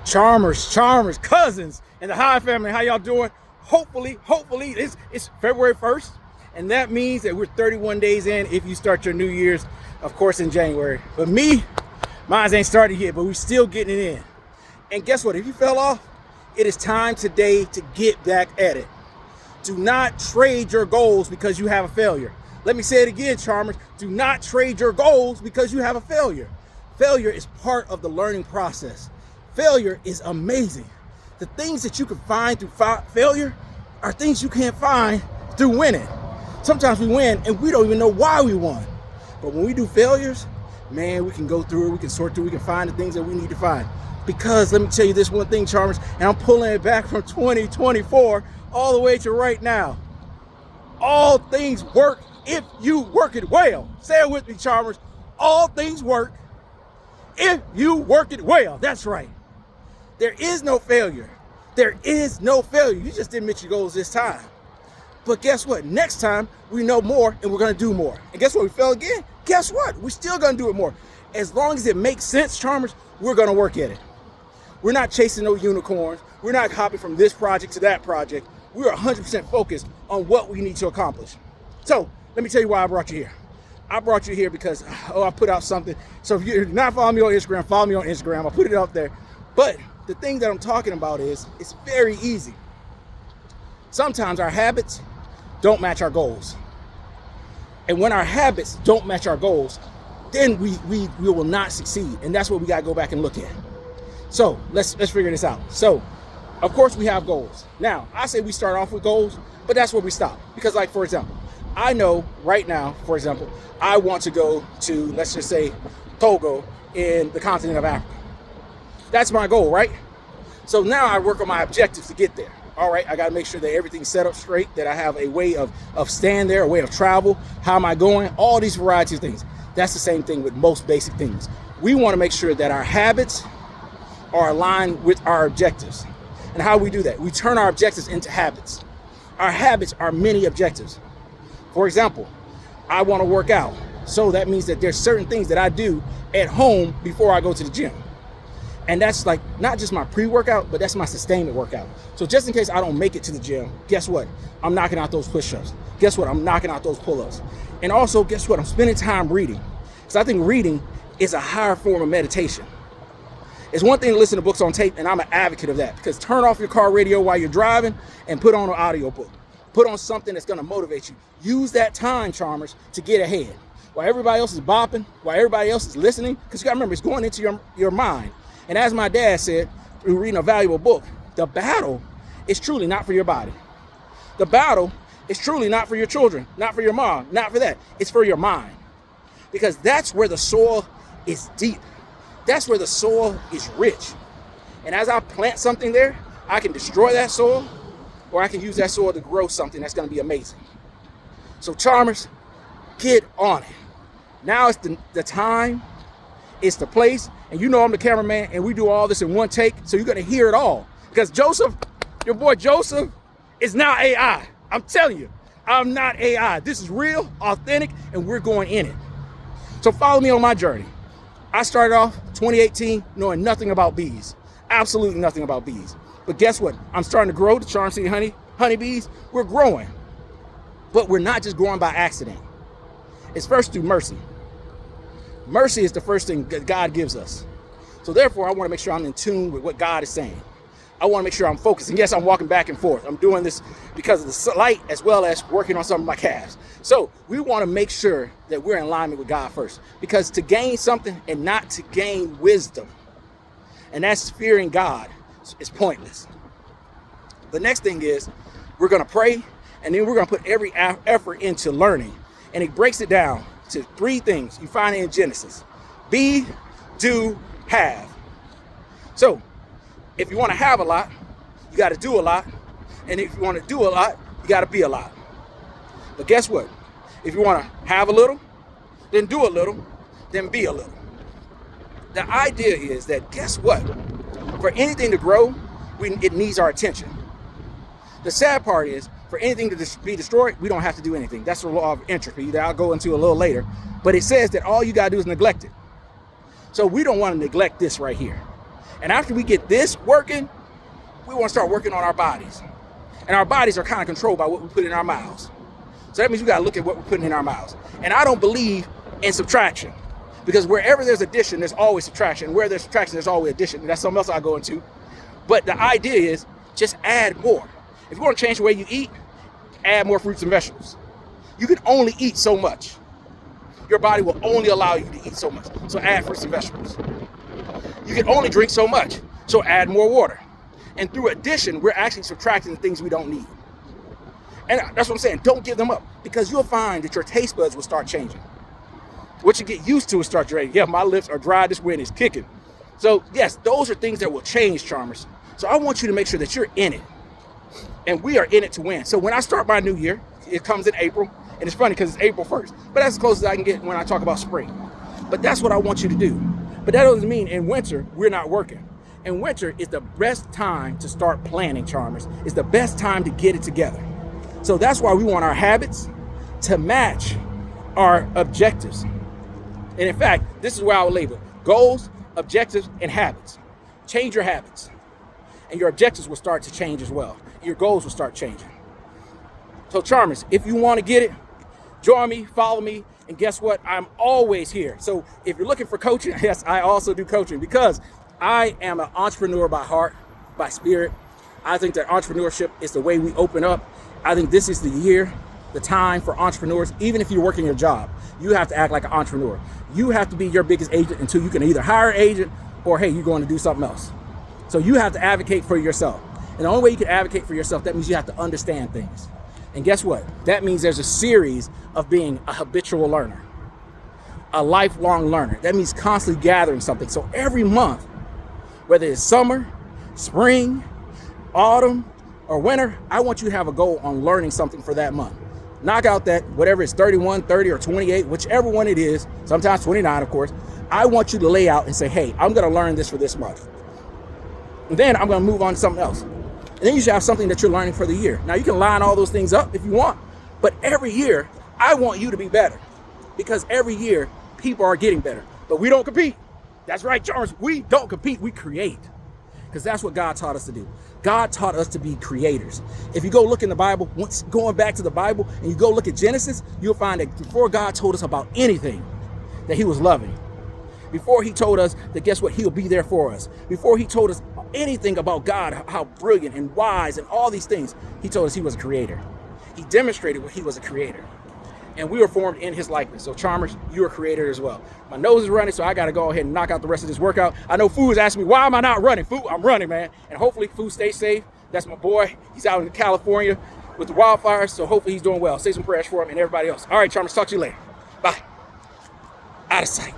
Charmers, cousins, and the High family. How y'all doing? Hopefully, it's February 1st, and that means that we're 31 days in if you start your New Year's, of course, in January. But mine ain't started yet, but we're still getting it in. And guess what? If you fell off, it is time today to get back at it. Do not trade your goals because you have a failure. Let me say it again, Charmers. Do not trade your goals because you have a failure. Failure is part of the learning process. Failure is amazing. The things that you can find through failure are things you can't find through winning. Sometimes we win and we don't even know why we won. But when we do failures, man, we can go through it, we can sort through, we can find the things that we need to find. Because let me tell you this one thing, Charmers, and I'm pulling it back from 2024 all the way to right now. All things work if you work it well. Say it with me, Charmers. All things work if you work it well. That's right. There is no failure. There is no failure. You just didn't meet your goals this time. But guess what? Next time we know more and we're going to do more. And guess what? We fail again. Guess what? We're still going to do it more. As long as it makes sense, Charmers, we're going to work at it. We're not chasing no unicorns. We're not hopping from this project to that project. We're 100% focused on what we need to accomplish. So let me tell you why I brought you here. I brought you here because, I put out something. So if you're not following me on Instagram, follow me on Instagram. I'll put it up there. But the thing that I'm talking about is, it's very easy. Sometimes our habits don't match our goals. And when our habits don't match our goals, then we will not succeed. And that's what we got to go back and look at. So let's figure this out. So, of course, we have goals. Now, I say we start off with goals, but that's where we stop. Because, like, for example, I know right now, for example, I want to go to, let's just say, Togo in the continent of Africa. That's my goal, right? So now I work on my objectives to get there. All right, I got to make sure that everything's set up straight, that I have a way of staying there, a way of travel. How am I going? All these varieties of things. That's the same thing with most basic things. We want to make sure that our habits are aligned with our objectives. And how we do that? We turn our objectives into habits. Our habits are many objectives. For example, I want to work out. So that means that there's certain things that I do at home before I go to the gym. And that's like not just my pre-workout, but that's my sustainment workout. So just in case I don't make it to the gym, guess what? I'm knocking out those push-ups. Guess what? I'm knocking out those pull-ups. And also, guess what? I'm spending time reading. Because I think reading is a higher form of meditation. It's one thing to listen to books on tape, and I'm an advocate of that. Because turn off your car radio while you're driving and put on an audiobook. Put on something that's going to motivate you. Use that time, Charmers, to get ahead. While everybody else is bopping, while everybody else is listening, because you got to remember, it's going into your mind. And as my dad said, through reading a valuable book, the battle is truly not for your body. The battle is truly not for your children, not for your mom, not for that. It's for your mind. Because that's where the soil is deep. That's where the soil is rich. And as I plant something there, I can destroy that soil, or I can use that soil to grow something that's going to be amazing. So Charmers, get on it. Now it's the time, it's the place, and you know I'm the cameraman, and we do all this in one take, so you're going to hear it all. Because Joseph, your boy Joseph, is now AI. I'm telling you, I'm not AI. This is real, authentic, and we're going in it. So follow me on my journey. I started off 2018 knowing nothing about bees. Absolutely nothing about bees. But guess what? I'm starting to grow the Charm City honeybees. We're growing. But we're not just growing by accident. It's first through mercy. Mercy is the first thing that God gives us. So therefore, I want to make sure I'm in tune with what God is saying. I want to make sure I'm focused. And yes, I'm walking back and forth. I'm doing this because of the light as well as working on some of my calves. So we want to make sure that we're in alignment with God first. Because to gain something and not to gain wisdom, and that's fearing God, is pointless. The next thing is we're going to pray, and then we're going to put every effort into learning. And it breaks it down to 3 things. You find it in Genesis. Be, do, have. So if you want to have a lot, you got to do a lot. And if you want to do a lot, you got to be a lot. But guess what? If you want to have a little, then do a little, then be a little. The idea is that, guess what? For anything to grow, it needs our attention. The sad part is, for anything to be destroyed, we don't have to do anything. That's the law of entropy that I'll go into a little later. But it says that all you got to do is neglect it. So we don't want to neglect this right here. And after we get this working, we want to start working on our bodies. And our bodies are kind of controlled by what we put in our mouths. So that means we got to look at what we're putting in our mouths. And I don't believe in subtraction, because wherever there's addition, there's always subtraction. Where there's subtraction, there's always addition. And that's something else I'll go into. But the idea is just add more. If you want to change the way you eat, add more fruits and vegetables. You can only eat so much. Your body will only allow you to eat so much. So add fruits and vegetables. You can only drink so much. So add more water. And through addition, we're actually subtracting the things we don't need. And that's what I'm saying. Don't give them up, because you'll find that your taste buds will start changing. What you get used to is start draining. Yeah, my lips are dry. This wind is kicking. So yes, those are things that will change, Charmers. So I want you to make sure that you're in it. And we are in it to win. So when I start my new year, it comes in April. And it's funny because it's April 1st. But that's as close as I can get when I talk about spring. But that's what I want you to do. But that doesn't mean in winter, we're not working. And winter is the best time to start planning, Charmers. It's the best time to get it together. So that's why we want our habits to match our objectives. And in fact, this is where I would label it: goals, objectives, and habits. Change your habits. And your objectives will start to change as well. Your goals will start changing. So Charmers, if you want to get it, join me, follow me, and guess what? I'm always here. So if you're looking for coaching, yes, I also do coaching, because I am an entrepreneur by heart, by spirit. I think that entrepreneurship is the way we open up. I think this is the year, the time for entrepreneurs. Even if you're working your job, you have to act like an entrepreneur. You have to be your biggest agent until you can either hire an agent or, hey, you're going to do something else. So you have to advocate for yourself. And the only way you can advocate for yourself, that means you have to understand things. And guess what? That means there's a series of being a habitual learner, a lifelong learner. That means constantly gathering something. So every month, whether it's summer, spring, autumn, or winter, I want you to have a goal on learning something for that month. Knock out that, whatever it's 31, 30, or 28, whichever one it is, sometimes 29, of course. I want you to lay out and say, hey, I'm going to learn this for this month. And then I'm going to move on to something else. And then you should have something that you're learning for the year. Now, you can line all those things up if you want, but every year, I want you to be better, because every year, people are getting better. But we don't compete. That's right, Charles. We don't compete. We create, because that's what God taught us to do. God taught us to be creators. If you go look in the Bible, once going back to the Bible, and you go look at Genesis, you'll find that before God told us about anything, that he was loving. Before he told us that, guess what, he'll be there for us. Before he told us anything about God, how brilliant and wise and all these things, he told us he was a creator. He demonstrated what he was a creator. And we were formed in his likeness. So Charmers, you're a creator as well. My nose is running, so I got to go ahead and knock out the rest of this workout. I know Fu is asking me, why am I not running? Fu, I'm running, man. And hopefully Fu stays safe. That's my boy. He's out in California with the wildfires, so hopefully he's doing well. Say some prayers for him and everybody else. All right, Charmers, talk to you later. Bye. Out of sight.